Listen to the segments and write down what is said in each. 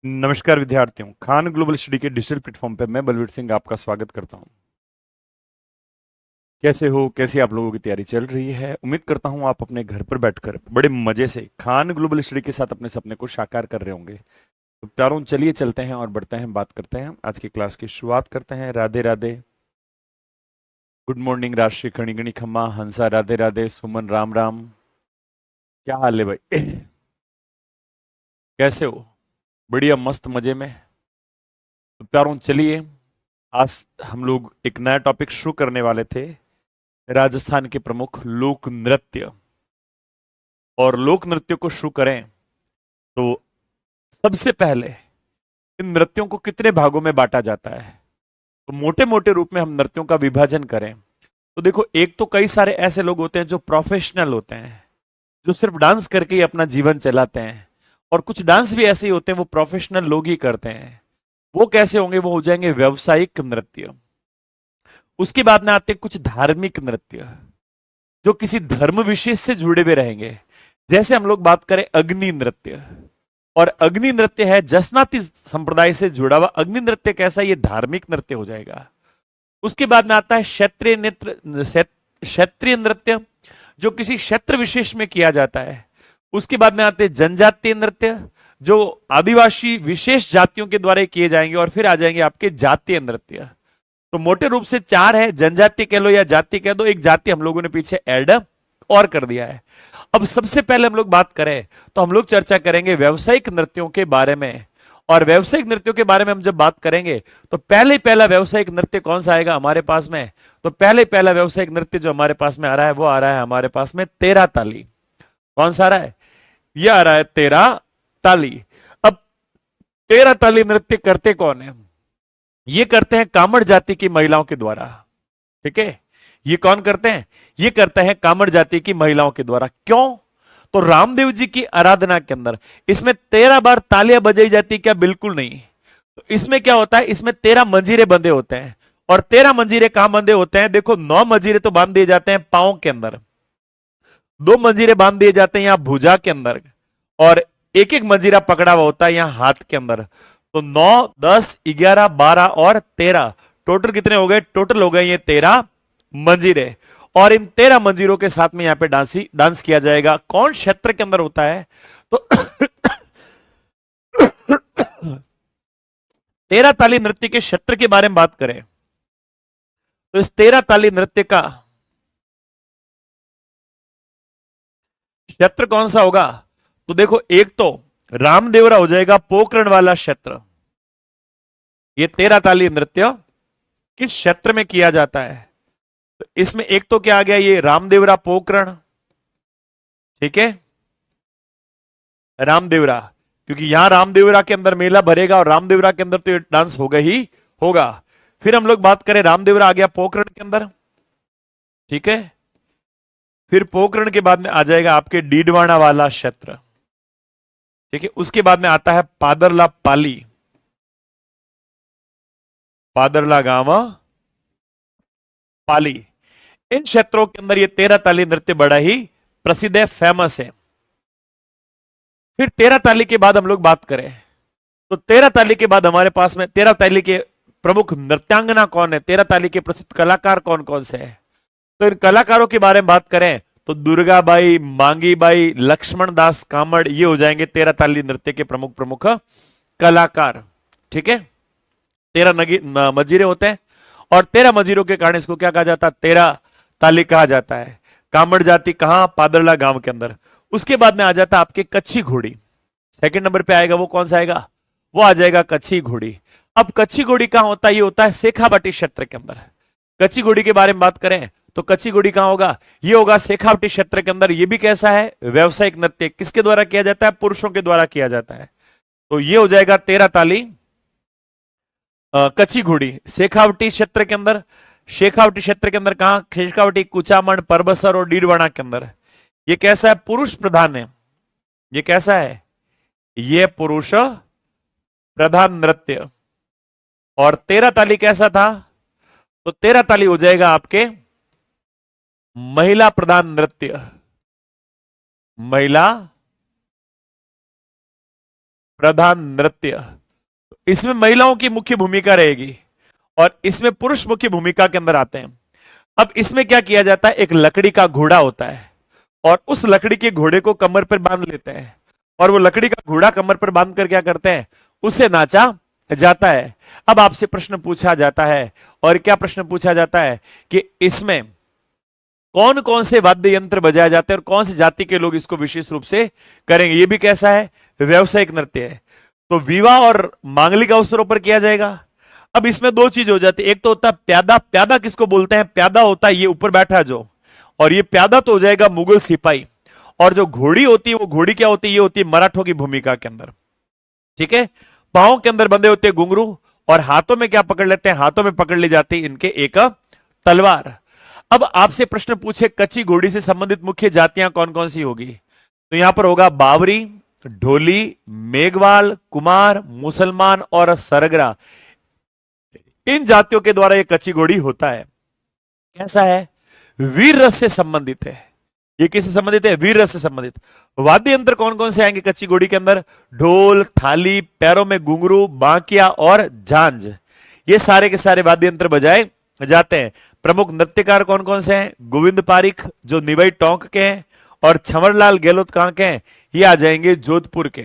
नमस्कार विद्यार्थियों, Khan global study के डिजिटल प्लेटफॉर्म पे मैं बलवीर सिंह आपका स्वागत करता हूं। कैसे हो? कैसी आप लोगों की तैयारी चल रही है? उम्मीद करता हूं आप अपने घर पर बैठकर बड़े मजे से खान ग्लोबल स्टडी के साथ अपने सपने को साकार कर रहे होंगे। तो प्यारों, चलिए चलते हैं और बढ़ते हैं, बात करते हैं। आज की क्लास की शुरुआत करते हैं। राधे राधे, गुड मॉर्निंग राशि, खणी गणी खम्मा, हंसा राधे राधे, सुमन राम राम। क्या हाल है भाई? कैसे हो? बढ़िया, मस्त, मजे में। तो प्यारों, चलिए आज हम लोग एक नया टॉपिक शुरू करने वाले थे। राजस्थान के प्रमुख लोक नृत्य। और लोक नृत्य को शुरू करें तो सबसे पहले इन नृत्यों को कितने भागों में बांटा जाता है? तो मोटे मोटे रूप में हम नृत्यों का विभाजन करें तो देखो, एक तो कई सारे ऐसे लोग होते हैं जो प्रोफेशनल होते हैं, जो सिर्फ डांस करके ही अपना जीवन चलाते हैं। और कुछ डांस भी ऐसे ही होते हैं, वो प्रोफेशनल लोग ही करते हैं। वो कैसे होंगे? वो हो जाएंगे व्यवसायिक नृत्य। उसके बाद में आते हैं कुछ धार्मिक नृत्य, जो किसी धर्म विशेष से जुड़े हुए रहेंगे। जैसे हम लोग बात करें अग्नि नृत्य, और अग्नि नृत्य है जसनाती संप्रदाय से जुड़ा हुआ। अग्नि नृत्य कैसा? ये धार्मिक नृत्य हो जाएगा। उसके बाद में आता है क्षेत्रीय नृत्य। क्षेत्रीय नृत्य जो किसी क्षेत्र विशेष में किया जाता है। उसके बाद में आते हैं जनजातीय नृत्य, जो आदिवासी विशेष जातियों के द्वारा किए जाएंगे। और फिर आ जाएंगे आपके जातीय नृत्य। तो मोटे रूप से चार है, जनजाति कह लो या जाति कह दो, एक जाति हम लोगों ने पीछे ऐड और कर दिया है। अब सबसे पहले हम लोग बात करें तो हम लोग चर्चा करेंगे व्यवसायिक नृत्यों के बारे में। और व्यवसायिक नृत्यों के बारे में हम जब बात करेंगे तो पहला व्यवसायिक नृत्य कौन सा आएगा हमारे पास में? तो पहला व्यवसायिक नृत्य जो हमारे पास में आ रहा है वो आ रहा है हमारे पास में तेरा ताली। कौन सा आ रहा है? ये आ रहा है तेरा ताली। अब तेरा ताली नृत्य करते कौन है? ये करते हैं कामड़ जाति की महिलाओं के द्वारा। ठीक है, ये कौन करते हैं? ये करते हैं कामड़ जाति की महिलाओं के द्वारा। क्यों? तो रामदेव जी की आराधना के अंदर इसमें 13 बार तालियां बजाई जाती, क्या? बिल्कुल नहीं। तो इसमें क्या होता है? इसमें 13 मंजीरे बंधे होते हैं। और 13 मंजीरे कहां बंधे होते हैं? देखो, 9 मंजीरे तो बांध दिए जाते हैं पांव के अंदर, 2 मंजीरे बांध दिए जाते हैं यहां भुजा के अंदर, और एक एक मंजीरा पकड़ा हुआ होता है यहां हाथ के अंदर। तो 9, 10, 11, 12 और 13, टोटल कितने हो गए? टोटल हो गए ये 13 मंजीरे। और इन 13 मंजीरों के साथ में यहां पे डांस किया जाएगा। कौन क्षेत्र के अंदर होता है? तो तेरा ताली नृत्य के क्षेत्र के बारे में बात करें तो इस तेरा ताली नृत्य का क्षेत्र कौन सा होगा? तो देखो, एक तो रामदेवरा हो जाएगा, पोकरण वाला क्षेत्र। ये तेरा ताली नृत्य किस क्षेत्र में किया जाता है? तो इसमें एक तो क्या आ गया? ये रामदेवरा पोकरण। ठीक है, रामदेवरा, क्योंकि यहां रामदेवरा के अंदर मेला भरेगा और रामदेवरा के अंदर तो ये डांस होगा ही होगा। फिर हम लोग बात करें, रामदेवरा आ गया पोकरण के अंदर। ठीक है, फिर पोकरण के बाद में आ जाएगा आपके डीडवाना वाला क्षेत्र। ठीक है, उसके बाद में आता है पादरला पाली, पादरला गांव पाली। इन क्षेत्रों के अंदर ये तेरा ताली नृत्य बड़ा ही प्रसिद्ध है, फेमस है। फिर तेरा ताली के बाद हम लोग बात करें तो तेरा ताली के बाद हमारे पास में तेरा ताली के प्रमुख नृत्यांगना कौन है? तेरा ताली के प्रसिद्ध कलाकार कौन कौन से हैं? तो इन कलाकारों के बारे में बात करें तो दुर्गाबाई, मांगीबाई, लक्ष्मण दास कामड़, ये हो जाएंगे तेरा ताली नृत्य के प्रमुख प्रमुख कलाकार। ठीक है, 13 मजीरे होते हैं और 13 मजीरों के कारण इसको क्या कहा जाता है? तेरा ताली कहा जाता है। कामड़ जाति कहां? पादरला गांव के अंदर। उसके बाद में आ जाता है आपके कच्छी घोड़ी। सेकंड नंबर पे आएगा, वो कौन सा आएगा? वो आ जाएगा कच्छी घोड़ी। अब कच्छी घोड़ी कहां होता है? ये होता है शेखावाटी क्षेत्र के अंदर। कच्ची घोड़ी के बारे में बात करें तो कच्ची घोड़ी कहां होगा? ये होगा शेखावाटी क्षेत्र के अंदर। ये भी कैसा है? व्यवसायिक नृत्य। किसके द्वारा किया जाता है? पुरुषों के द्वारा किया जाता है। तो ये हो जाएगा तेरा ताली कच्ची घोड़ी शेखावटी क्षेत्र के अंदर। शेखावटी क्षेत्र के अंदर कहां? शेखावटी, कुचामन, परबसर और डीडवाना के अंदर। ये कैसा है? पुरुष प्रधान है। ये कैसा है? ये पुरुष प्रधान नृत्य। और तेरा ताली कैसा था? तो तेरा ताली हो जाएगा आपके महिला प्रधान नृत्य। महिला प्रधान नृत्य। इसमें महिलाओं की मुख्य भूमिका रहेगी और इसमें पुरुष मुख्य भूमिका के अंदर आते हैं। अब इसमें क्या किया जाता है, एक लकड़ी का घोड़ा होता है और उस लकड़ी के घोड़े को कमर पर बांध लेते हैं और वो लकड़ी का घोड़ा कमर पर बांध कर क्या करते हैं, उसे नाचा जाता है। अब आपसे प्रश्न पूछा जाता है, और क्या प्रश्न पूछा जाता है कि इसमें कौन कौन से वाद्य यंत्र बजाए जाते हैं और कौन सी जाति के लोग इसको विशेष रूप से करेंगे। ये भी कैसा है, व्यावसायिक नृत्य है। तो विवाह और मांगलिक अवसरों पर किया जाएगा। अब इसमें दो चीज हो जाती है, एक तो होता है प्यादा। प्यादा किसको बोलते हैं, प्यादा होता है ये ऊपर बैठा जो, और ये प्यादा तो हो जाएगा मुगल सिपाही। और जो घोड़ी होती है, वो घोड़ी क्या होती है, ये होती है मराठों की भूमिका के अंदर। ठीक है, पांव के अंदर बंधे होते हैं घुंघरू और हाथों में क्या पकड़ लेते हैं, हाथों में पकड़ ली जाती है इनके एक तलवार। अब आपसे प्रश्न पूछे कच्ची घोड़ी से संबंधित मुख्य जातियां कौन कौन सी होगी, तो यहां पर होगा बावरी, ढोली, मेघवाल, कुमार, मुसलमान और सरगरा। इन जातियों के द्वारा यह कच्ची घोड़ी होता है। कैसा है, वीर रस से संबंधित है। ये किससे संबंधित है, वीर रस से संबंधित। वाद्य यंत्र कौन कौन से आएंगे कच्ची घोड़ी के अंदर, ढोल, थाली, पैरों में घुंघरू, बांकिया और झांझ। ये सारे के सारे वाद्य यंत्र बजाए जाते हैं। प्रमुख नृत्यकार कौन कौन से हैं, गोविंद पारिख जो निवई टोंक के हैं, और छंवरलाल गहलोत कहां के हैं, ये आ जाएंगे जोधपुर के।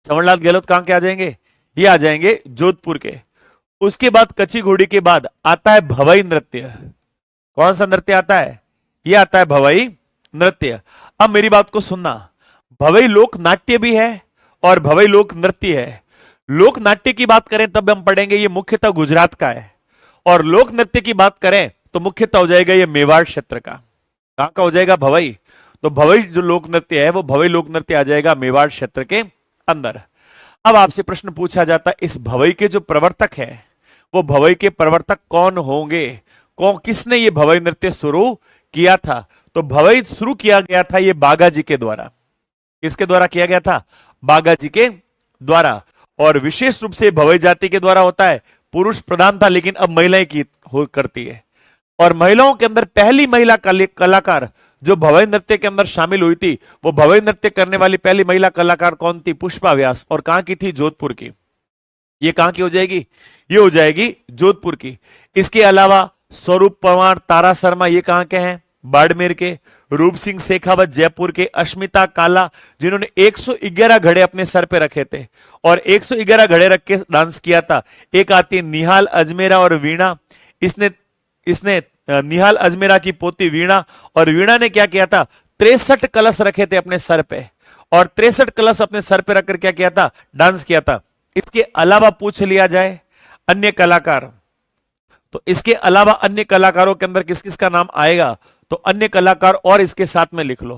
छंवरलाल गहलोत कहां के आ जाएंगे, ये आ जाएंगे जोधपुर के। उसके बाद कच्ची घोड़ी के बाद आता है भवई नृत्य। कौन सा नृत्य आता है, ये आता है भवई नृत्य। अब मेरी बात को सुनना, भवई लोक नाट्य भी है और भवई लोक नृत्य है। लोक नाट्य की बात करें तब हम पढ़ेंगे ये मुख्यतः गुजरात का है, और लोक नृत्य की बात करें तो मुख्यतः हो जाएगा ये मेवाड़ क्षेत्र का। कहां का हो जाएगा, भवई। तो भवई जो लोक नृत्य है वो भवई लोक नृत्य आ जाएगा मेवाड़ क्षेत्र के अंदर। अब आपसे प्रश्न पूछा जाता है इस भवई के जो प्रवर्तक है, वो भवई के प्रवर्तक कौन होंगे, किसने ये भवई नृत्य शुरू किया था। तो भवई शुरू किया गया था ये बागा जी के द्वारा। किसके द्वारा किया गया था, बागा जी के द्वारा। और विशेष रूप से भवई जाति के द्वारा होता है। पुरुष प्रधान था लेकिन अब महिलाएं की करती है। और महिलाओं के अंदर पहली महिला कलाकार जो भवई नृत्य के अंदर शामिल हुई थी, वो भवई नृत्य करने वाली पहली महिला कलाकार कौन थी, पुष्पा व्यास। और कहां की थी, जोधपुर की। ये कहां की हो जाएगी, ये हो जाएगी जोधपुर की। इसके अलावा स्वरूप पवार, तारा शर्मा ये कहां के हैं, बाड़मेर के। रूप सिंह शेखावत जयपुर के। अश्मिता काला जिन्होंने 111 घड़े अपने सर पे रखे थे और 111 घड़े रख के डांस किया था। एक आती निहाल अजमेरा और वीणा। इसने निहाल अजमेरा की पोती वीणा, और वीणा ने क्या किया था, 63 कलश रखे थे अपने सर पे, और 63 कलश अपने सर पे रखकर क्या किया था, डांस किया था। इसके अलावा पूछ लिया जाए अन्य कलाकार, तो इसके अलावा अन्य कलाकारों के अंदर किस किस का नाम आएगा, तो अन्य कलाकार और इसके साथ में लिख लो।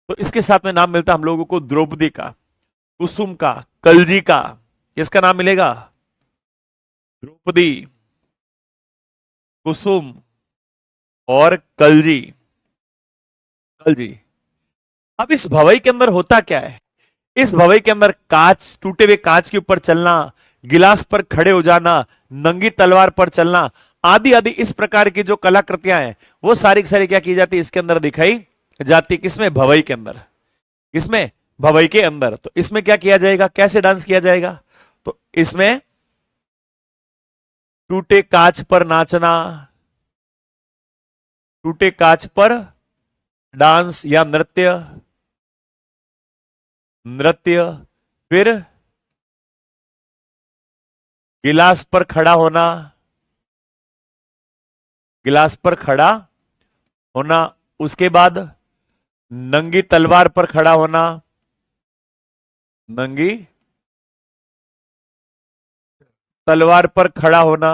तो इसके साथ में नाम मिलता हम लोगों को द्रौपदी का, कुसुम का, कलजी का। किसका नाम मिलेगा, द्रौपदी, कुसुम और कलजी। कलजी। अब इस भवई के अंदर होता क्या है, इस भवई के अंदर कांच, टूटे हुए कांच के ऊपर चलना, गिलास पर खड़े हो जाना, नंगी तलवार पर चलना, आदि आदि इस प्रकार की जो कलाकृतियां हैं वो सारी की सारी क्या की जाती है, इसके अंदर दिखाई जाती। किसमें, भवई के अंदर। किसमें, भवई के अंदर। तो इसमें क्या किया जाएगा, कैसे डांस किया जाएगा, तो इसमें टूटे कांच पर नाचना, टूटे कांच पर डांस या नृत्य, नृत्य। फिर गिलास पर खड़ा होना, गिलास पर खड़ा होना। उसके बाद नंगी तलवार पर खड़ा होना, नंगी तलवार पर खड़ा होना,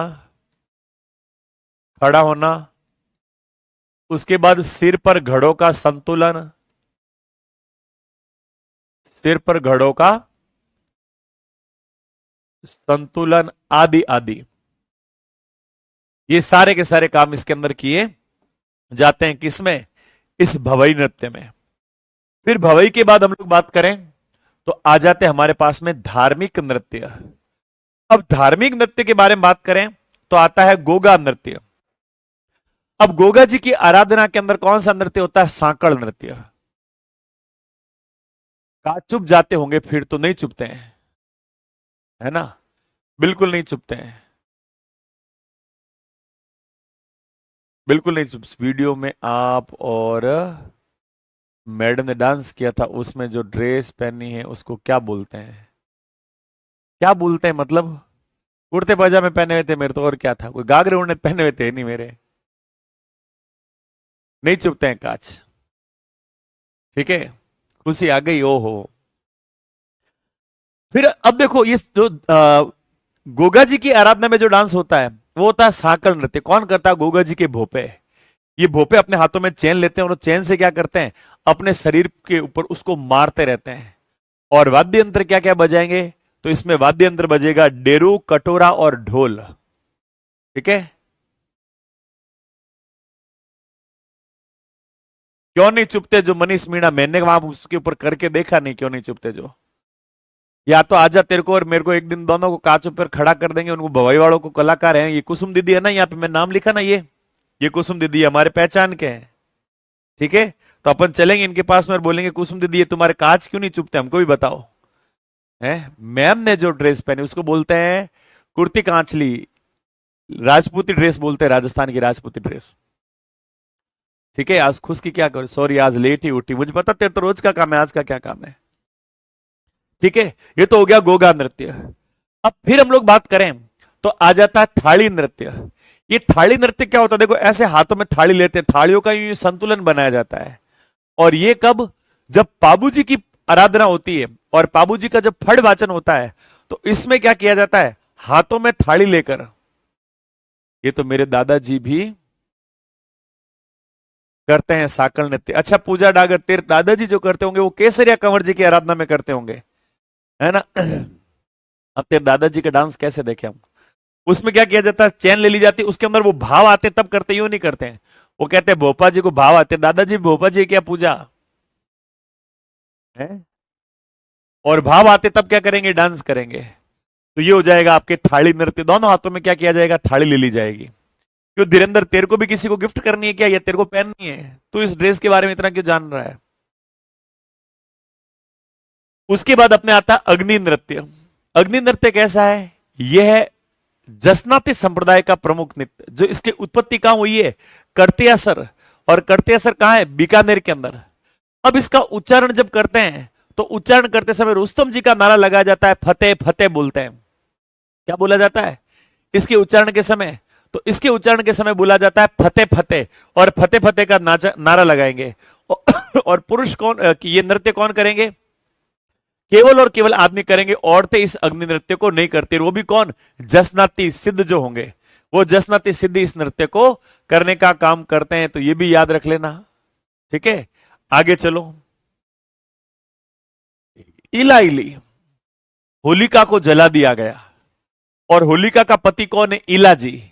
खड़ा होना। उसके बाद सिर पर घड़ों का संतुलन, सिर पर घड़ों का संतुलन, आदि आदि। ये सारे के सारे काम इसके अंदर किए जाते हैं। किसमें, इस भवई नृत्य में। फिर भवई के बाद हम लोग बात करें तो आ जाते हैं हमारे पास में धार्मिक नृत्य। अब धार्मिक नृत्य के बारे में बात करें तो आता है गोगा नृत्य। अब गोगा जी की आराधना के अंदर कौन सा नृत्य होता है, सांकड़ नृत्य। का चुप जाते होंगे, फिर तो नहीं चुपते हैं। है ना, बिल्कुल नहीं चुपते हैं, बिल्कुल नहीं चुप। वीडियो में आप और मैडम ने डांस किया था, उसमें जो ड्रेस पहनी है उसको क्या बोलते हैं? क्या बोलते हैं मतलब? कुर्ते पजामे पहने हुए थे मेरे तो, और क्या था, कोई गागरे उड़ने पहने हुए थे नहीं मेरे। नहीं चुपते हैं काच। ठीक है, खुशी आ गई, ओ हो। फिर अब देखो ये जो गोगा जी की आराधना में जो डांस होता है वो होता है साकल नृत्य। कौन करता है? गोगा जी के भोपे। ये भोपे अपने हाथों में चेन लेते हैं और चेन से क्या करते हैं, अपने शरीर के ऊपर उसको मारते रहते हैं। और वाद्य यंत्र क्या क्या बजाएंगे? तो इसमें वाद्य यंत्र बजेगा डेरू, कटोरा और ढोल। ठीक है, क्यों नहीं चुपते जो मनीष मीणा, मैंने वहां उसके ऊपर करके देखा नहीं, क्यों नहीं चुपते जो? या तो आजा तेरे को और मेरे को एक दिन दोनों को कांचों पर खड़ा कर देंगे, उनको भवाई वालों को कलाकार हैं, ये कुसुम दीदी है ना, यहाँ पे मैं नाम लिखा ना, ये कुसुम दीदी हमारे पहचान के हैं। ठीक है, तो अपन चलेंगे इनके पास में और बोलेंगे कुसुम दीदी ये तुम्हारे कांच क्यों नहीं चुपते, हमको भी बताओ। है, मैम ने जो ड्रेस पहनी उसको बोलते हैं कुर्ती कांचली, राजपूती ड्रेस बोलते हैं, राजस्थान की राजपूती ड्रेस। ठीक है, आज खुश की क्या करो, सॉरी आज लेट ही उठी, मुझे पता तेरे तो रोज का काम है, आज का क्या काम है। ठीक है, ये तो हो गया गोगा नृत्य। अब फिर हम लोग बात करें तो आ जाता है थाली नृत्य। ये थाली नृत्य क्या होता है? देखो ऐसे हाथों में थाली लेते हैं, थालियों का ये संतुलन बनाया जाता है। और ये कब? जब पाबूजी की आराधना होती है और पाबूजी का जब फड़ वाचन होता है, तो इसमें क्या किया जाता है, हाथों में थाली लेकर, ये तो मेरे दादाजी भी करते हैं साकल नृत्य। अच्छा पूजा डागर, तेरे दादाजी जो करते होंगे वो केसरिया कंवर जी की आराधना में करते होंगे, है ना। अब तेरे दादाजी का डांस कैसे देखे हम? उसमें क्या किया जाता है, चैन ले ली जाती है, उसके अंदर वो भाव आते तब करते, यूं नहीं करते हैं। वो कहते हैं भोपा जी को भाव आते, दादाजी भोपा जी क्या पूजा है, और भाव आते तब क्या करेंगे, डांस करेंगे। तो ये हो जाएगा आपके थाली नृत्य। दोनों हाथों में क्या किया जाएगा, थाली ले ली जाएगी। क्यों धीरेन्द्र, तेरे को भी किसी को गिफ्ट करनी है क्या, या तेरे को पहननी है? तू इस ड्रेस के बारे में इतना क्यों जान रहा है? उसके बाद अपने आता अग्नि नृत्य। अग्नि नृत्य कैसा है? यह है जसनाती संप्रदाय का प्रमुख नृत्य। जो इसकी उत्पत्ति कहां हुई है, करतियासर। और करतियासर कहां है, बीकानेर के अंदर। अब इसका उच्चारण जब करते हैं तो उच्चारण करते समय रुस्तम जी का नारा लगाया जाता है, फतेह फतेह बोलते हैं। क्या बोला जाता है इसके उच्चारण के समय? तो इसके उच्चारण के समय बोला जाता है फतेह फतेह, और फतेह फतेह का नारा लगाएंगे। और पुरुष कौन, ये नृत्य कौन करेंगे? केवल और केवल आदमी करेंगे, औरतें इस अग्नि नृत्य को नहीं करती। वो भी कौन? जसनाती सिद्ध जो होंगे, वो जसनाती सिद्ध इस नृत्य को करने का काम करते हैं। तो ये भी याद रख लेना। ठीक है, आगे चलो। इला इली, होलिका को जला दिया गया, और होलिका का पति कौन है? इला जी।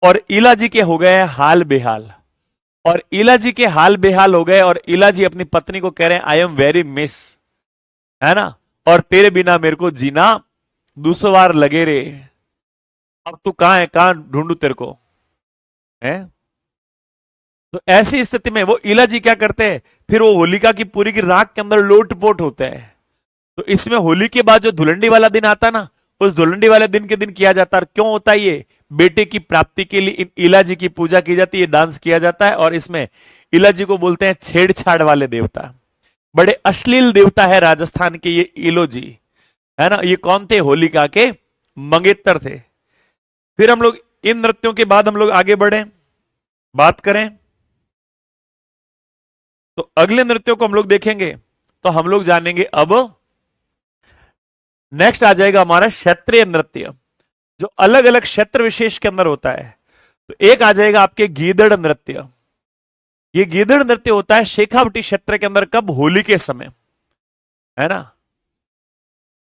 और इला जी के हो गए हाल बेहाल, और इला जी के हाल बेहाल हो गए, और इला जी अपनी पत्नी को कह रहे हैं आई एम वेरी मिस, है ना, और तेरे बिना मेरे को जीना दुश्वार लगे रे। अब तू कहां है, कहां ढूंढू तेरे को, है? तो ऐसी स्थिति में वो इला जी क्या करते हैं, फिर वो होलिका की पूरी की राख के अंदर लोटपोट होते हैं। तो इसमें होली के बाद जो धुलंडी वाला दिन आता ना, उस धुलंडी वाले दिन के दिन किया जाता है। क्यों होता है ये? बेटे की प्राप्ति के लिए इन इला जी की पूजा की जाती है, डांस किया जाता है। और इसमें इला जी को बोलते हैं छेड़छाड़ वाले देवता, बड़े अश्लील देवता है राजस्थान के ये इलो जी, है ना। ये कौन थे? होलिका के मंगेतर थे। फिर हम लोग इन नृत्यों के बाद हम लोग आगे बढ़े, बात करें तो अगले नृत्यों को हम लोग देखेंगे। तो हम लोग जानेंगे अब, नेक्स्ट आ जाएगा हमारा क्षेत्रीय नृत्य, जो अलग अलग क्षेत्र विशेष के अंदर होता है। तो एक आ जाएगा आपके गीदड़ नृत्य। ये गीदड़ नृत्य होता है शेखावटी क्षेत्र के अंदर, कब? होली के समय, है ना।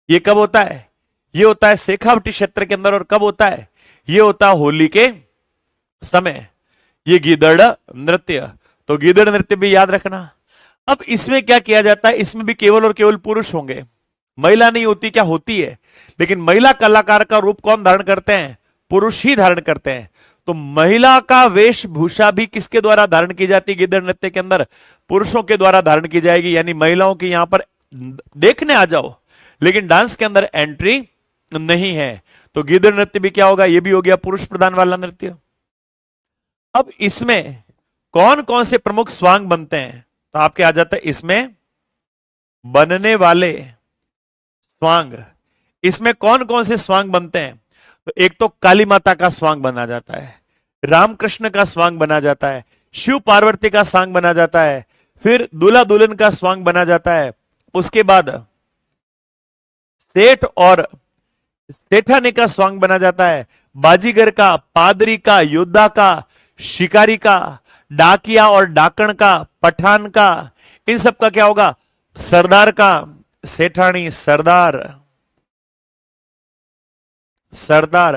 ये कब होता है? ये होता है शेखावटी क्षेत्र के अंदर। और कब होता है? ये होता है होली के समय, ये गीदड़ नृत्य। तो गीदड़ नृत्य भी याद रखना। अब इसमें क्या किया जाता है, इसमें भी केवल और केवल पुरुष होंगे, महिला नहीं होती। क्या होती है? लेकिन महिला कलाकार का रूप कौन धारण करते हैं? पुरुष ही धारण करते हैं। तो महिला का वेशभूषा भी किसके द्वारा धारण की जाती है गिद्दड़ नृत्य के अंदर? पुरुषों के द्वारा धारण की जाएगी। यानी महिलाओं की यहां पर देखने आ जाओ, लेकिन डांस के अंदर एंट्री नहीं है। तो गिद्ध नृत्य भी क्या होगा, ये भी हो गया पुरुष प्रधान वाला नृत्य। अब इसमें कौन कौन से प्रमुख स्वांग बनते हैं, तो आपके आ जाता है इसमें बनने वाले स्वांग। इसमें कौन कौन से स्वांग बनते हैं, तो एक तो काली माता का स्वांग बना जाता है, रामकृष्ण का स्वांग बना जाता है, शिव पार्वती का स्वांग बना जाता है, फिर दूल्हा दुल्हन का स्वांग बना जाता है, उसके बाद सेठ और सेठानी का स्वांग बना जाता है, बाजीगर का, पादरी का, योद्धा का, शिकारी का, डाकिया और डाकण का, पठान का, इन सब का क्या होगा, सरदार का, सेठानी, सरदार, सरदार,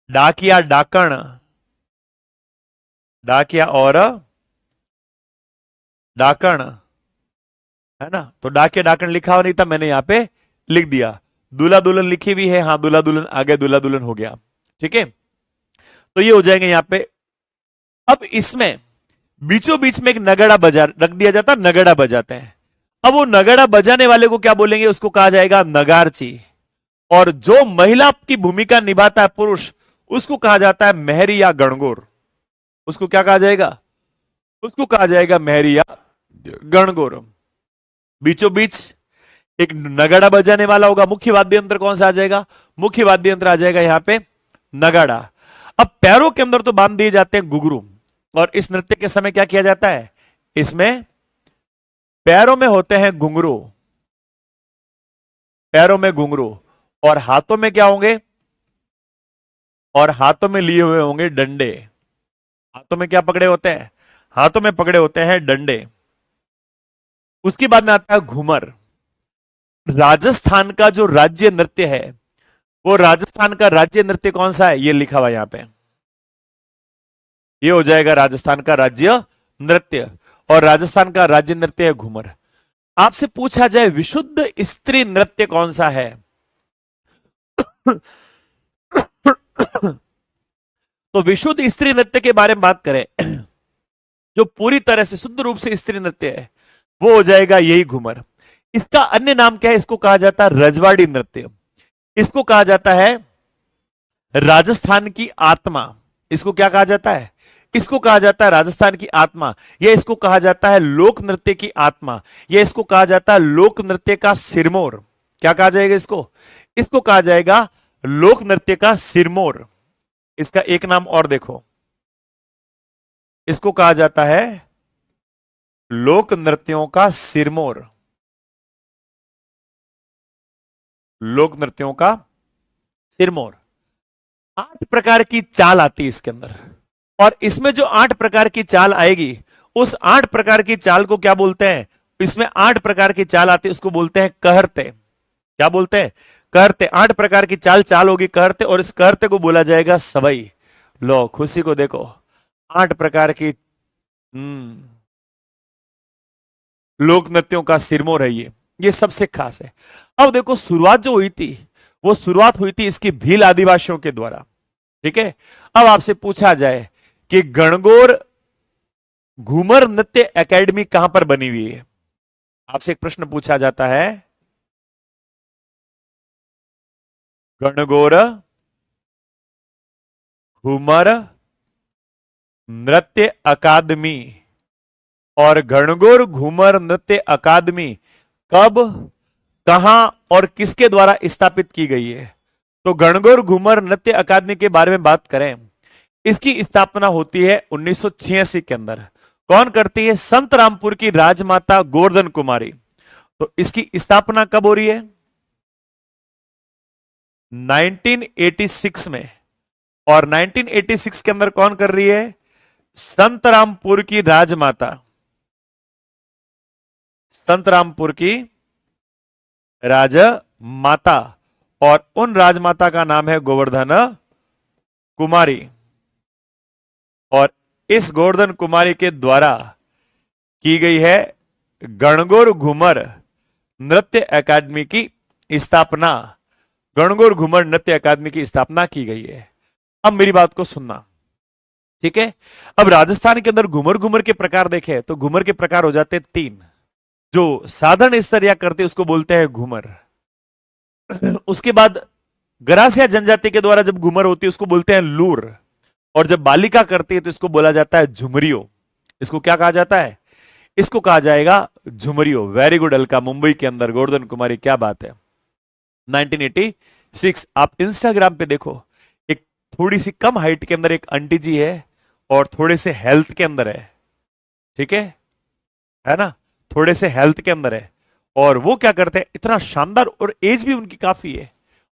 डाकिया, डाकण, डाकिया और डाकण, है ना। तो डाकिया डाकण लिखा हुआ नहीं था, मैंने यहां पे लिख दिया। दूल्हा दुल्हन लिखी हुई है, हाँ दूल्हा दुल्हन आ गए, दूल्हा दुल्हन हो गया, ठीक है। तो ये हो जाएंगे यहां पे। अब इसमें बीचों बीच में एक नगड़ा बजा रख दिया जाता, नगड़ा बजाते हैं। अब वो नगड़ा बजाने वाले को क्या बोलेंगे, उसको कहा जाएगा नगारची। और जो महिला की भूमिका निभाता है पुरुष, उसको कहा जाता है मेहरी या गणगौर। उसको क्या कहा जाएगा, उसको कहा जाएगा मेहरी या गणगौर। बीचों बीच एक नगाड़ा बजाने वाला होगा। मुख्य वाद्य यंत्र कौन सा आ जाएगा, मुख्य वाद्य यंत्र आ जाएगा यहां पे नगाड़ा। अब पैरों के अंदर तो बांध दिए जाते हैं घुंघरू, और इस नृत्य के समय क्या किया जाता है, इसमें पैरों में होते हैं घुंघरू, पैरों में घुंघरू, और हाथों में क्या होंगे, और हाथों में लिए हुए होंगे डंडे। हाथों में क्या पकड़े होते हैं, हाथों में पकड़े होते हैं डंडे। उसके बाद में आता है घूमर। राजस्थान का जो राज्य नृत्य है, वो राजस्थान का राज्य नृत्य कौन सा है, ये लिखा हुआ यहां पे, ये हो जाएगा राजस्थान का राज्य नृत्य। और राजस्थान का राज्य नृत्य है घूमर। आपसे पूछा जाए विशुद्ध स्त्री नृत्य कौन सा है, तो विशुद्ध स्त्री नृत्य के बारे में बात करें, जो पूरी तरह से शुद्ध रूप से स्त्री नृत्य है, वो हो जाएगा यही घूमर। इसका अन्य नाम क्या है, इसको कहा जाता है रजवाड़ी नृत्य, इसको कहा जाता है राजस्थान की आत्मा। इसको क्या कहा जाता है, इसको कहा जाता है राजस्थान की आत्मा, या इसको कहा जाता है लोक नृत्य की आत्मा, या इसको कहा जाता है लोक नृत्य का सिरमौर। क्या कहा जाएगा इसको, इसको कहा जाएगा लोक नृत्य का सिरमौर। इसका एक नाम और देखो, इसको कहा जाता है लोक नृत्यों का सिरमौर, लोक नृत्यों का सिरमौर। 8 प्रकार की चाल आती है इसके अंदर, और इसमें जो 8 प्रकार की चाल आएगी, उस 8 प्रकार की चाल को क्या बोलते हैं, इसमें 8 प्रकार की चाल आती है, उसको बोलते हैं कहरते। क्या बोलते हैं, कहरते। 8 प्रकार की चाल होगी कहरते, और इस कहरते को बोला जाएगा सवई। लो खुशी को देखो, 8 प्रकार की लोक नृत्यों का सिरमौर है ये सबसे खास है। अब देखो शुरुआत जो हुई थी, वो शुरुआत हुई थी इसकी भील आदिवासियों के द्वारा, ठीक है। अब आपसे पूछा जाए कि गणगौर घूमर नृत्य एकेडमी कहां पर बनी हुई है, आपसे एक प्रश्न पूछा जाता है, गणगौर घूमर नृत्य अकादमी और गणगौर घूमर नृत्य अकादमी कब, कहां और किसके द्वारा स्थापित की गई है। तो गणगौर घूमर नृत्य अकादमी के बारे में बात करें, इसकी स्थापना होती है 1986 के अंदर। कौन करती है, संत रामपुर की राजमाता गोवर्धन कुमारी। तो इसकी स्थापना कब हो रही है, 1986 में। और 1986 के अंदर कौन कर रही है, संत रामपुर की राजमाता, संत रामपुर की राजमाता, और उन राजमाता का नाम है गोवर्धन कुमारी। और इस गोवर्धन कुमारी के द्वारा की गई है गणगौर घूमर नृत्य अकादमी की स्थापना। गणगौर घूमर नृत्य अकादमी की स्थापना की गई है। अब मेरी बात को सुनना, ठीक है। अब राजस्थान के अंदर घूमर के प्रकार देखे तो घूमर के प्रकार हो जाते 3। जो साधारण स्तर या करते उसको बोलते हैं घूमर। उसके बाद गरासिया जनजाति के द्वारा जब घूमर होती है उसको बोलते हैं लूर, और जब बालिका करती है तो इसको बोला जाता है झुमरियो। इसको क्या कहा जाता है? इसको कहा जाएगा झुमरियो। वेरी गुड अलका, मुंबई के अंदर गोवर्धन कुमारी, क्या बात है। 1986 आप इंस्टाग्राम पे देखो, एक थोड़ी सी कम हाइट के अंदर एक आंटी जी है और थोड़े से हेल्थ के अंदर है, ठीक है ना, थोड़े से हेल्थ के अंदर है, और वो क्या करते हैं, इतना शानदार, और एज भी उनकी काफी है,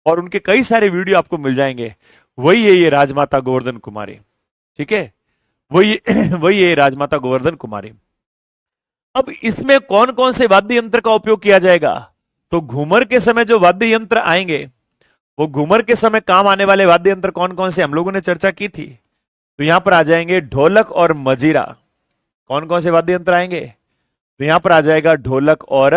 और उनके कई सारे वीडियो आपको मिल जाएंगे। वही है ये राजमाता गोवर्धन कुमारी, ठीक है, वही वही है राजमाता गोवर्धन कुमारी। अब इसमें कौन कौन से वाद्य यंत्र का उपयोग किया जाएगा? तो घूमर के समय जो वाद्य यंत्र आएंगे, वो घूमर के समय काम आने वाले वाद्य यंत्र कौन कौन से हम लोगों ने चर्चा की थी। तो यहां पर आ जाएंगे ढोलक और मजीरा। कौन कौन से वाद्य यंत्र आएंगे? तो यहां पर आ जाएगा ढोलक और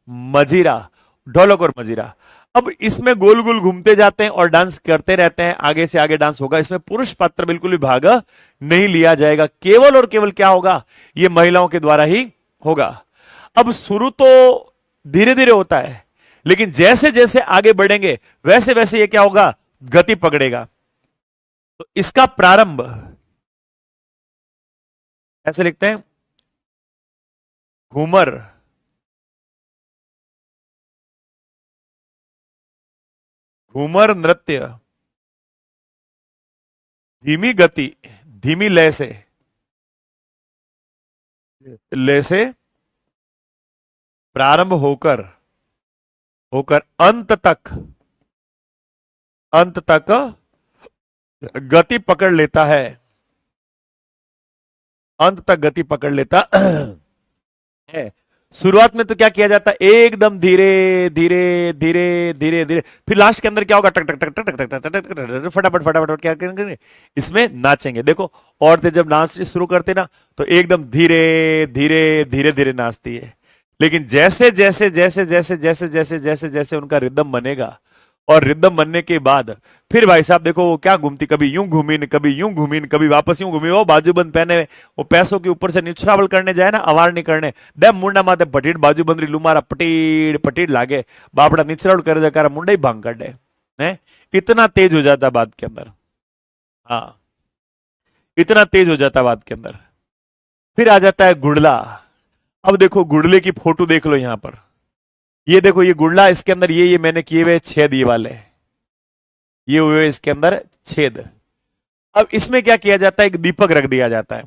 मजीरा, ढोलक और मजीरा। अब इसमें गोल गोल घूमते जाते हैं और डांस करते रहते हैं, आगे से आगे डांस होगा। इसमें पुरुष पात्र बिल्कुल भी भाग नहीं लिया जाएगा, केवल और केवल क्या होगा, ये महिलाओं के द्वारा ही होगा। अब शुरू तो धीरे धीरे होता है, लेकिन जैसे जैसे आगे बढ़ेंगे वैसे वैसे ये क्या होगा, गति पकड़ेगा। तो इसका प्रारंभ ऐसे लिखते हैं, घूमर घूमर नृत्य धीमी गति, धीमी लय से प्रारंभ होकर होकर अंत तक गति पकड़ लेता है, अंत तक गति पकड़ लेता है। शुरुआत में तो क्या किया जाता है, एकदम धीरे धीरे धीरे धीरे धीरे, फिर लास्ट के अंदर क्या होगा, टक टक टक टक टक टक टक टक, फटाफट फटाफट क्या करेंगे, इसमें नाचेंगे। देखो औरतें जब नाच शुरू करते ना तो एकदम धीरे धीरे धीरे धीरे नाचती है, लेकिन जैसे जैसे जैसे जैसे जैसे जैसे जैसे जैसे उनका रिदम बनेगा, और रिदम बनने के बाद फिर भाई साहब देखो वो क्या घूमती, कभी यूं घूमीन, कभी यूं घूमीन, कभी वापस यूं घूमी, वो बाजूबंद पहने, वो पैसों के ऊपर से निछरावल करने जाए ना, अवार नहीं करने दे, मुंडा माथे पटीट बाजूबंद री लुमारा पटीड़ पटीड़ लागे, बापड़ा निछरावल करे जकार मुंडा ही भांग कर दे, है इतना तेज हो जाता बात के अंदर। हाँ, इतना तेज हो जाता बात के अंदर। फिर आ जाता है गुड़ला। अब देखो गुड़ले की फोटो देख लो यहां पर, ये देखो ये गुड़ला, इसके अंदर ये मैंने किए हुए छेद, ये वाले ये हुए इसके अंदर छेद। अब इसमें क्या किया जाता है, एक दीपक रख दिया जाता है,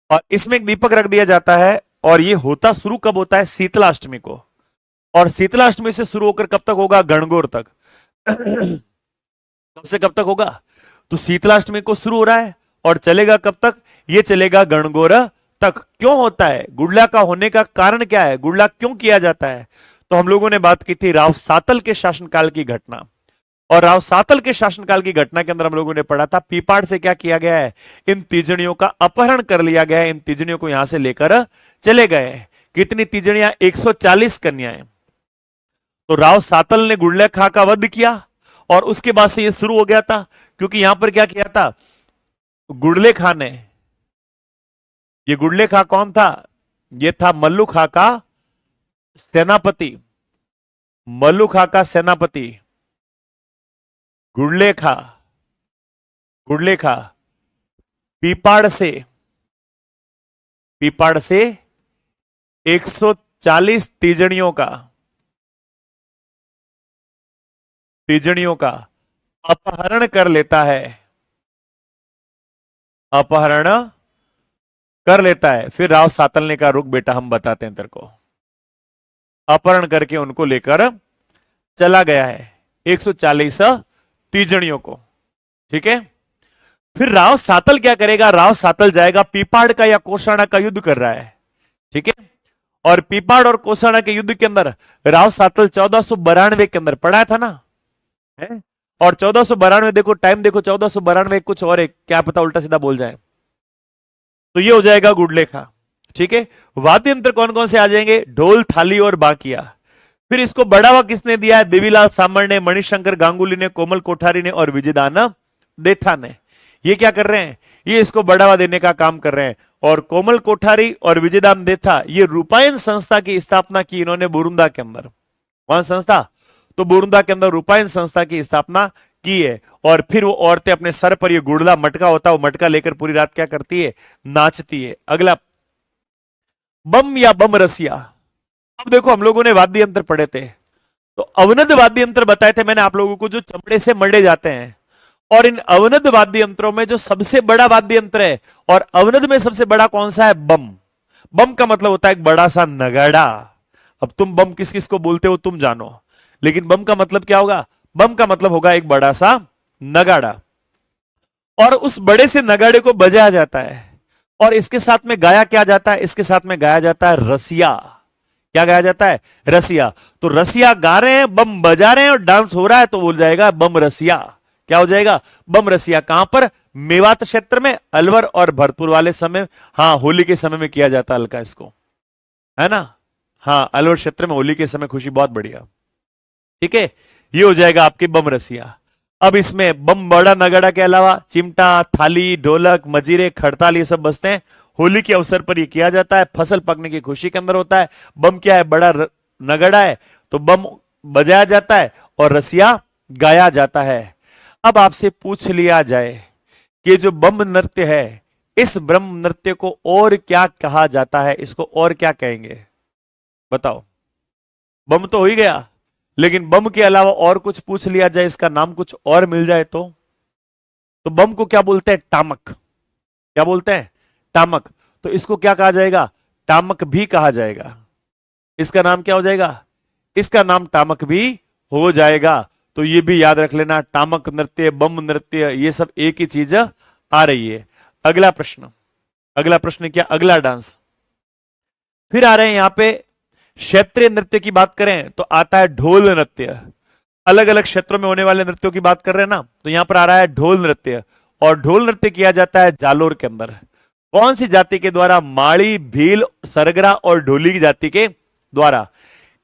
और इसमें एक दीपक रख दिया जाता है, और ये होता शुरू कब होता है, शीतलाष्टमी को, और शीतलाष्टमी से शुरू होकर कब तक होगा, गणगौर तक। कब से कब तक होगा, तो शीतलाष्टमी को शुरू हो रहा है और चलेगा कब तक, ये चलेगा गणगौर तक। क्यों होता है, गुड़ला का होने का कारण क्या है, गुड़ला क्यों किया जाता है? तो हम लोगों ने बात की थी राव सातल के शासनकाल की घटना, और राव सातल के शासनकाल की घटना के अंदर हम लोगों ने पढ़ा था पीपाड़ से क्या किया गया है, इन तीजड़ियों का अपहरण कर लिया गया है, इन तीजड़ियों को यहां से लेकर चले गए। कितनी तीजड़ियां, 140 कन्याएं। तो राव सातल ने गुड़ले खां का वध किया, और उसके बाद से ये शुरू हो गया था, क्योंकि यहां पर क्या किया था गुड़ले खां ने, ये गुड़ले खां कौन था, ये था मल्लू खां का सेनापति, मल्लू खां का सेनापति गुड़ले खां, गुड़ले खां पीपाड़ से 140 तीजड़ियों का अपहरण कर लेता है, अपहरण कर लेता है। फिर राव सातल ने कहा रुक बेटा हम बताते हैं तेरे को, अपहरण करके उनको लेकर चला गया है 140 तीजड़ियों को, ठीक है। फिर राव सातल क्या करेगा, राव सातल जाएगा, पीपाड़ का या कोषाणा का युद्ध कर रहा है, ठीक है, और पीपाड़ और कोषाणा के युद्ध के अंदर राव सातल 1492 के अंदर पड़ा था ना, है? और 1492 देखो टाइम देखो, 1492 कुछ और है, क्या पता उल्टा सीधा बोल जाए। तो ये हो जाएगा गुड़ले खां, ठीक है। वाद्य यंत्र कौन कौन से आ जाएंगे, ढोल, थाली और बाकिया। फिर इसको बढ़ावा किसने दिया है, देवीलाल सामर ने, मणिशंकर गांगुली ने, कोमल कोठारी ने और विजयदान देथा ने। ये क्या कर रहे हैं, ये इसको बढ़ावा देने का काम कर रहे हैं। और कोमल कोठारी और विजयदान देथा, ये रूपायन संस्था की स्थापना की इन्होंने बुरुंदा के अंदर। कौन संस्था, तो बोरुंदा के अंदर रूपायन संस्था की स्थापना की है। और फिर वो औरतें अपने सर पर ये गुड़ला मटका होता है, वो मटका लेकर पूरी रात क्या करती है, नाचती है। अगला, बम या बम रसिया। अब देखो हम लोगों ने वाद्य यंत्र पढ़े थे, तो अवनद वाद्य यंत्र बताए थे मैंने आप लोगों को, जो चमड़े से मढ़े जाते हैं। और इन अवनद वाद्य यंत्रों में जो सबसे बड़ा वाद्य यंत्र है, और अवनद में सबसे बड़ा कौन सा है, बम। बम का मतलब होता है एक बड़ा सा नगाड़ा। अब तुम बम किस किस को बोलते हो तुम जानो, लेकिन बम का मतलब क्या होगा, बम का मतलब होगा एक बड़ा सा नगाड़ा। और उस बड़े से नगाड़े को बजाया जाता है, और इसके साथ में गाया क्या जाता है, इसके साथ में गाया जाता है रसिया। क्या गाया जाता है, रसिया। तो रसिया गा रहे हैं, बम बजा रहे हैं और डांस हो रहा है, तो बोल जाएगा बम रसिया। क्या हो जाएगा, बम रसिया। कहां पर, मेवात क्षेत्र में, अलवर और भरतपुर वाले समय, हाँ होली के समय में किया जाता है हल्का इसको, है ना। हाँ अलवर क्षेत्र में होली के समय खुशी, बहुत बढ़िया, ठीक है। ये हो जाएगा आपके बम रसिया। अब इसमें बम बड़ा नगाड़ा के अलावा चिमटा, थाली, ढोलक, मजीरे, खड़ताल, ये सब बजते हैं। होली के अवसर पर ये किया जाता है, फसल पकने की खुशी के अंदर होता है। बम क्या है, बड़ा नगाड़ा है, तो बम बजाया जाता है और रसिया गाया जाता है। अब आपसे पूछ लिया जाए कि जो बम नृत्य है, इस ब्रह्म नृत्य को और क्या कहा जाता है, इसको और क्या कहेंगे, बताओ। बम तो हो ही गया, लेकिन बम के अलावा और कुछ पूछ लिया जाए, इसका नाम कुछ और मिल जाए तो बम को क्या बोलते हैं, टामक। क्या बोलते हैं, टामक। तो इसको क्या कहा जाएगा, टामक भी कहा जाएगा। इसका नाम क्या हो जाएगा, इसका नाम टामक भी हो जाएगा। तो ये भी याद रख लेना, टामक नृत्य, बम नृत्य, ये सब एक ही चीज आ रही है। अगला प्रश्न, अगला प्रश्न क्या, अगला डांस। फिर आ रहे हैं यहां पे क्षेत्रीय नृत्य की बात करें तो आता है ढोल नृत्य। अलग अलग क्षेत्रों में होने वाले नृत्यों की बात कर रहे हैं ना, तो यहां पर आ रहा है ढोल नृत्य। और ढोल नृत्य किया जाता है जालोर के अंदर। कौन सी जाति के द्वारा, माड़ी, भील, सरगरा और ढोली की जाति के द्वारा।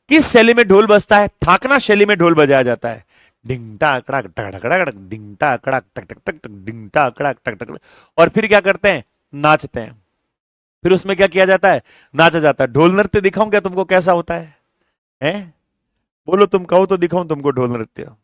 किस शैली में ढोल बजता है, थाकना शैली में ढोल बजाया जाता है। डिंगटा अकड़ाक टक टक टक, डिंगटा अकड़ाक टक टक टक, डिंगटा अकड़ाक टक टक। और फिर क्या करते हैं, नाचते हैं। फिर उसमें क्या किया जाता है, नाचा जाता है। ढोल नृत्य दिखाऊं क्या तुमको कैसा होता है, हैं? बोलो, तुम कहो तो दिखाऊं तुमको ढोल नृत्य।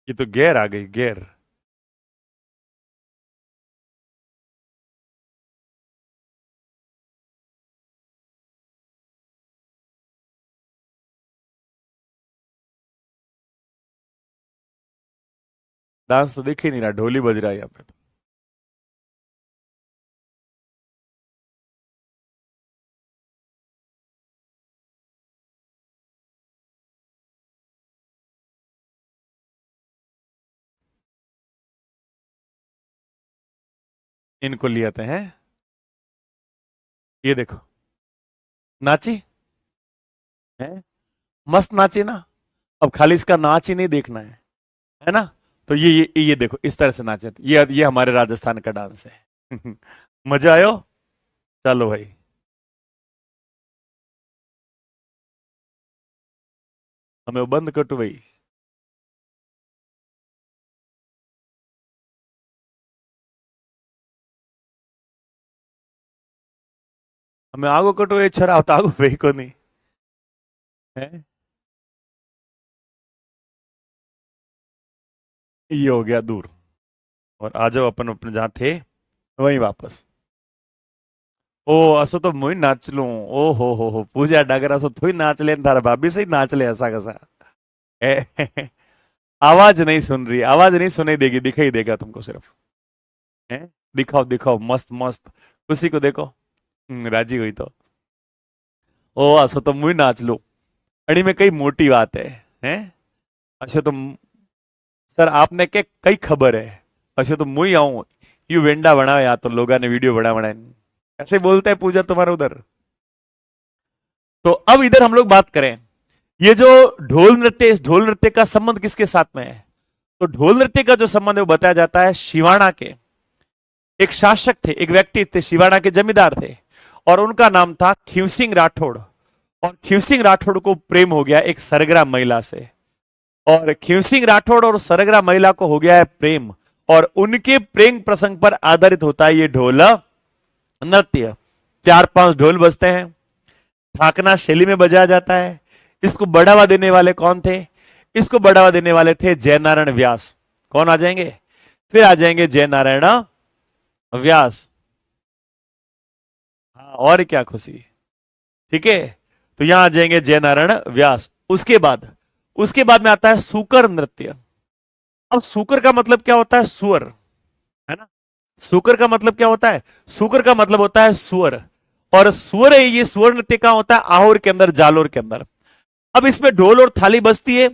ये तो गैर आ गई, गैर। डांस तो दिख ही नहीं रहा, ढोली बज रहा है यहाँ पे तो। इनको ले आते हैं, ये देखो, नाची है, मस्त नाची ना। अब खाली इसका नाच ही नहीं देखना है ना। तो ये देखो, इस तरह से नाचे, ये हमारे राजस्थान का डांस है। मजा आयो, चलो भाई। हमें वो बंद कटो भाई। हमें आगो कटो, ये छरा होता आगो भाई को नहीं है। ये हो गया दूर, और आ जाओ अपन अपने जहां थे वहीं वापस। ओ असो तो मुई नाच लू, ओ हो पूजा डागर असो थोड़ी नाच ले, थारा भाभी से ही नाच ले ऐसा कैसा। आवाज नहीं सुन रही, आवाज नहीं सुनाई देगी, दिखाई देगा तुमको सिर्फ, है। दिखाओ दिखाओ, मस्त मस्त, खुशी को देखो। राजी हुई तो ओ असो तो मुई नाच लू। अड़ी में कई मोटी बात है। अच्छा तो सर आपने के कई खबर है। अच्छा तो मुई आऊं, यू वेंडा बना या तो लोगा ने वीडियो बना बना, ऐसे बोलते हैं पूजा तुम्हारा उधर। तो अब इधर हम लोग बात करें, ये जो ढोल नृत्य, इस ढोल नृत्य का संबंध किसके साथ में है, तो ढोल नृत्य का जो संबंध है वो बताया जाता है शिवाणा के। एक शासक थे, एक व्यक्ति थे, शिवाड़ा के जमींदार थे, और उनका नाम था खीवसिंह राठौड़। और खीवसिंह राठौड़ को प्रेम हो गया एक सरगरा महिला से, और खीवसिंह राठौड़ और सरगरा महिला को हो गया है प्रेम, और उनके प्रेम प्रसंग पर आधारित होता है ये ढोल नृत्य। 4-5 ढोल बजते हैं, ठाकना शैली में बजाया जाता है। इसको बढ़ावा देने वाले कौन थे? इसको बढ़ावा देने वाले थे जयनारायण व्यास। कौन आ जाएंगे? फिर आ जाएंगे जयनारायण व्यास। हाँ, और क्या खुशी। ठीक है, तो यहां आ जाएंगे जयनारायण व्यास। उसके बाद में आता है सूकर नृत्य। अब सूकर का मतलब क्या होता है? सुअर, है ना। सूकर का मतलब क्या होता है? सूकर का मतलब होता है सुअर, और सुअर है ये। सुअर नृत्य कहां होता है? आहोर के अंदर, जालोर के अंदर। अब इसमें ढोल और थाली बजती है।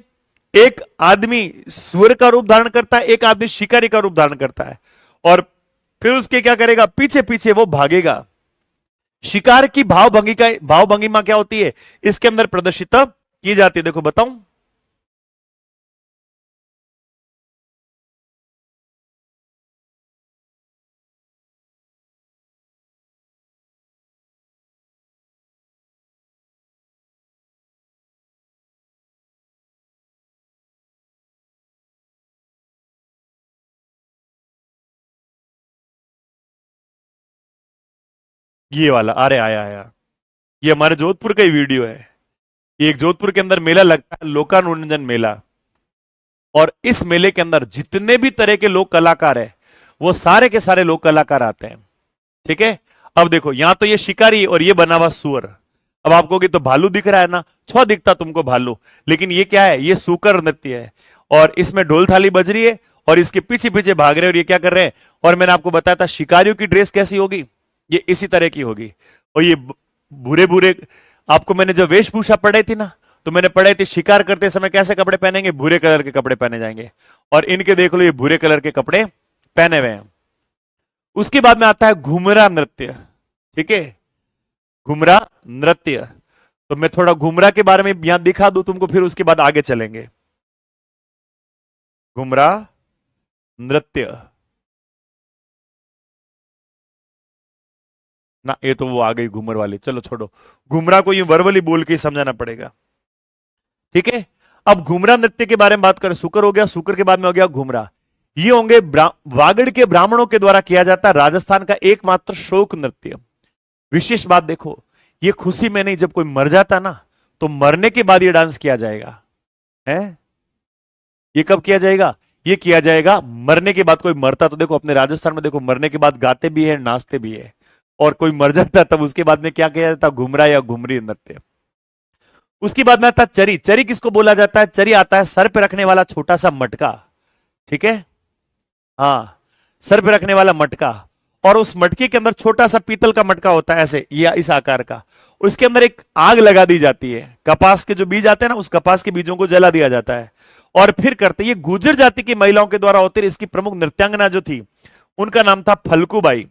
एक आदमी सुअर का रूप धारण करता है, एक आदमी शिकारी का रूप धारण करता है, और फिर उसके क्या करेगा? पीछे पीछे वो भागेगा। शिकार की भावभंगिमा क्या होती है? इसके अंदर प्रदर्शित की जाती है। देखो बताऊं, ये वाला, अरे आया आया, ये हमारे जोधपुर का ही वीडियो है। ये एक जोधपुर के अंदर मेला लगता है, लोकानुरंजन मेला, और इस मेले के अंदर जितने भी तरह के लोक कलाकार है, वो सारे के सारे लोक कलाकार आते हैं। ठीक है, अब देखो यहां तो ये शिकारी और ये बना हुआ सुअर। अब आप कहोगे तो भालू दिख रहा है ना, छो दिखता तुमको भालू, लेकिन ये क्या है? ये सूकर नृत्य है, और इसमें ढोल थाली बज रही है, और इसके पीछे पीछे भाग रहे हैं, और ये क्या कर रहे हैं? और मैंने आपको बताया था शिकारियों की ड्रेस कैसी होगी, ये इसी तरह की होगी। और ये भूरे भूरे, आपको मैंने जब वेशभूषा पढ़ाई थी ना, तो मैंने पढ़ाई थी शिकार करते समय कैसे कपड़े पहनेंगे? भूरे कलर के कपड़े पहने जाएंगे, और इनके देख लो ये भूरे कलर के कपड़े पहने हुए हैं। उसके बाद में आता है घुमरा नृत्य। ठीक है, घुमरा नृत्य, तो मैं थोड़ा घुमरा के बारे में यहां दिखा दूं तुमको, फिर उसके बाद आगे चलेंगे। घुमरा नृत्य ना, ये तो वो आ गई घूमर वाली, चलो छोड़ो, घुमरा को ये वर्बली बोल के समझाना पड़ेगा। ठीक है, अब घुमरा नृत्य के बारे में बात करें। सुकर हो गया, सुकर के बाद में हो गया घुमरा। ये होंगे वागड़ के ब्राह्मणों के द्वारा किया जाता है राजस्थान का एकमात्र शोक नृत्य। विशेष बात देखो, ये खुशी में नहीं, जब कोई मर जाता ना, तो मरने के बाद ये डांस किया जाएगा। है, ये कब किया जाएगा? ये किया जाएगा मरने के बाद। कोई मरता तो देखो अपने राजस्थान में, देखो मरने के बाद गाते भी है, नाचते भी है, और कोई मर जाता तब उसके बाद में क्या किया जाता? घुमरा या घुमरी नृत्य। उसके बाद में आता है चरी। चरी किसको बोला जाता है? चरी आता है सर पे रखने वाला छोटा सा मटका। ठीक है, हाँ, सर पे रखने वाला मटका, और उस मटके के अंदर छोटा सा पीतल का मटका होता है, ऐसे या इस आकार का। उसके अंदर एक आग लगा दी जाती है, कपास के जो बीज आते हैं ना, उस कपास के बीजों को जला दिया जाता है, और फिर करते। ये गुर्जर जाति की महिलाओं के द्वारा होते। इसकी प्रमुख नृत्यांगना जो थी, उनका नाम था फलकूबाई।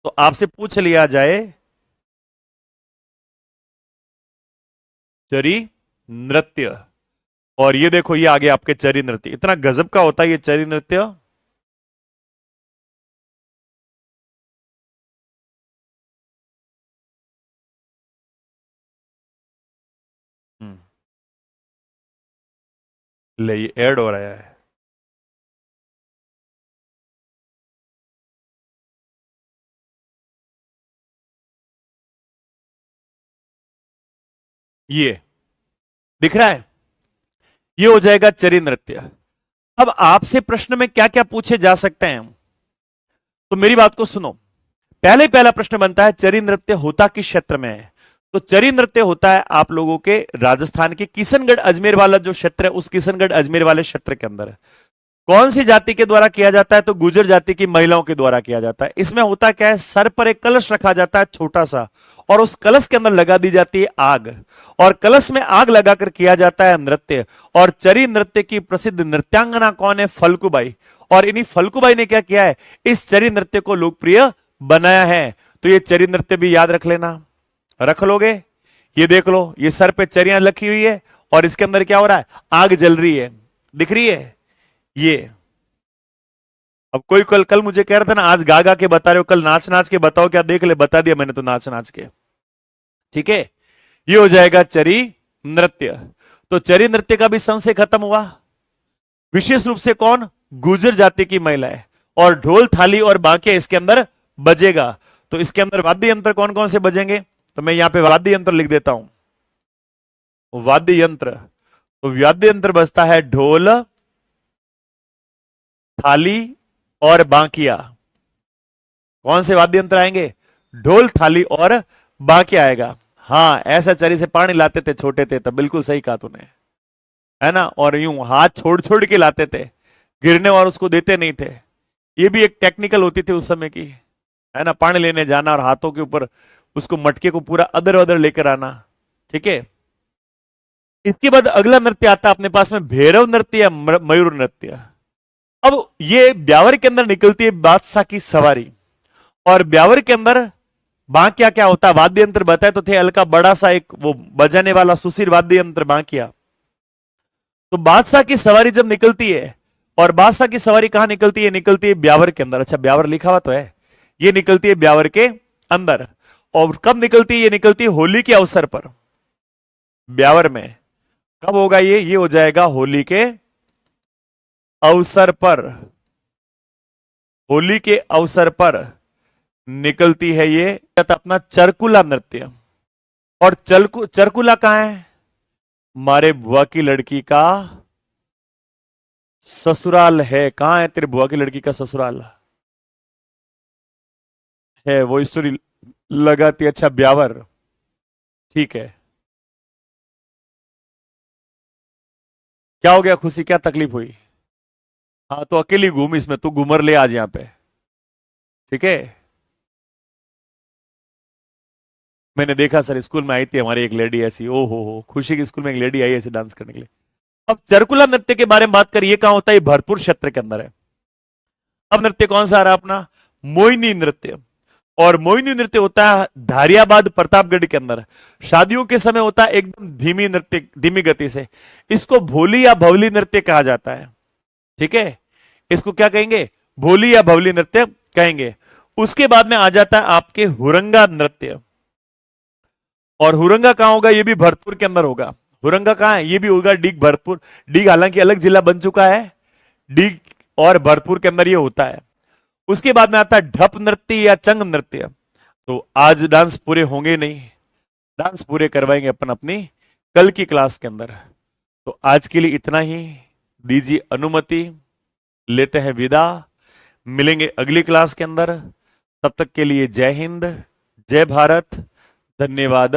तो आपसे पूछ लिया जाए, चरी नृत्य, और ये देखो ये आगे आपके चरी नृत्य, इतना गजब का होता है ये चरी नृत्य। हम्म, ले ये ऐड हो रहा है। ये दिख रहा है, ये हो जाएगा चरी नृत्य। अब आपसे प्रश्न में क्या क्या पूछे जा सकते हैं, तो मेरी बात को सुनो। पहला प्रश्न बनता है, चरी नृत्य होता किस क्षेत्र में है? तो चरी नृत्य होता है आप लोगों के राजस्थान के किशनगढ़ अजमेर वाला जो क्षेत्र है, उस किशनगढ़ अजमेर वाले क्षेत्र के अंदर है। कौन सी जाति के द्वारा किया जाता है? तो गुर्जर जाति की महिलाओं के द्वारा किया जाता है। इसमें होता क्या है? सर पर एक कलश रखा जाता है छोटा सा, और उस कलश के अंदर लगा दी जाती है आग, और कलश में आग लगाकर किया जाता है नृत्य। और चरी नृत्य की प्रसिद्ध नृत्यांगना कौन है? फलकूबाई। और इन्हीं फलकूबाई ने क्या किया है? इस चरी नृत्य को लोकप्रिय बनाया है। तो ये चरी नृत्य भी याद रख लेना, रख लोगे। ये देख लो, ये सर पे चरियां लगी हुई है, और इसके अंदर क्या हो रहा है? आग जल रही है, दिख रही है ये। अब कोई कल कल मुझे कह रहा था ना, आज गा गा के बता रहे हो, कल नाच नाच के बताओ, क्या देख ले, बता दिया मैंने तो नाच नाच के। ठीक है, ये हो जाएगा चरी नृत्य। तो चरी नृत्य का भी संशय खत्म हुआ। विशेष रूप से कौन, गुर्जर जाति की महिलाएं, और ढोल थाली और बांके इसके अंदर बजेगा। तो इसके अंदर वाद्य यंत्र कौन कौन से बजेंगे, तो मैं यहां पे वाद्य यंत्र लिख देता हूं। वाद्य यंत्र, तो वाद्य यंत्र बजता है ढोल, थाली और बांकिया। कौन से वाद्य यंत्र आएंगे, ढोल थाली और बांकिया आएगा। हाँ, ऐसा चरी से पानी लाते थे छोटे थे तब, बिल्कुल सही कहा तूने, है ना। और यूं हाथ छोड़ छोड़ के लाते थे, गिरने और उसको देते नहीं थे। ये भी एक टेक्निकल होती थी उस समय की, है ना, पानी लेने जाना और हाथों के ऊपर उसको मटके को पूरा अदर अदर लेकर आना। ठीक है, इसके बाद अगला नृत्य आता है अपने पास में, भैरव नृत्य या मयूर नृत्य। अब ये ब्यावर के अंदर निकलती है बादशाह की सवारी, और ब्यावर के अंदर बांकिया क्या होता है, वाद्य यंत्र बताए तो थे, हल्का बड़ा सा एक वो बजाने वाला सुशील वाद्य यंत्र बांकिया। तो बादशाह की सवारी जब निकलती है, और बादशाह की सवारी कहां निकलती है, निकलती है ब्यावर के अंदर। अच्छा, ब्यावर लिखा हुआ तो है, ये निकलती है ब्यावर के अंदर। और कब निकलती है, ये निकलती है होली के अवसर पर। ब्यावर में कब होगा ये हो जाएगा होली के अवसर पर। होली के अवसर पर निकलती है ये अपना चरकुला नृत्य। और चरकुला कहां है, मारे बुआ की लड़की का ससुराल है। कहां है तेरे बुआ की लड़की का ससुराल है, वो स्टोरी लगाती। अच्छा, ब्यावर, ठीक है। क्या हो गया खुशी, क्या तकलीफ हुई। हाँ, तो अकेली घूम इसमें, तू घूमर ले आज यहां पे। ठीक है, मैंने देखा सर, स्कूल में आई थी हमारी एक लेडी ऐसी, ओ हो, खुशी के स्कूल में एक लेडी आई ऐसे डांस करने के लिए। अब चरकुला नृत्य के बारे में बात करिए, कहां होता है, भरतपुर क्षेत्र के अंदर है। अब नृत्य कौन सा आ रहा है अपना, मोहिनी नृत्य। और मोहिनी नृत्य होता है धारियाबाद प्रतापगढ़ के अंदर। शादियों के समय होता है एकदम धीमी नृत्य, धीमी गति से। इसको भोली या भवली नृत्य कहा जाता है। ठीक है, इसको क्या कहेंगे, भोली या भवली नृत्य कहेंगे। उसके बाद में आ जाता है आपके हुरंगा नृत्य। और हुरंगा कहां होगा, ये भी भरतपुर के अंदर होगा। हुरंगा कहां है, ये भी होगा डीग भरतपुर। डीग हालांकि अलग जिला बन चुका है, डीग और भरतपुर के अंदर ये होता है। उसके बाद में आता है ढप नृत्य या चंग नृत्य। तो आज डांस पूरे होंगे नहीं, डांस पूरे करवाएंगे अपन अपनी कल की क्लास के अंदर। तो आज के लिए इतना ही, दीजिए अनुमति, लेते हैं विदा, मिलेंगे अगली क्लास के अंदर। तब तक के लिए जय हिंद, जय भारत, धन्यवाद।